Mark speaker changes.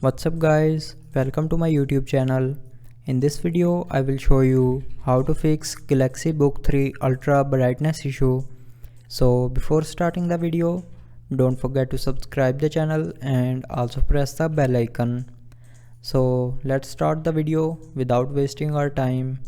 Speaker 1: What's up guys, welcome to my YouTube channel. In this video I will show you how to fix Galaxy Book 3 Ultra brightness issue. So before starting the video, don't forget to subscribe the channel and also press the bell icon. So let's start the video without wasting our time.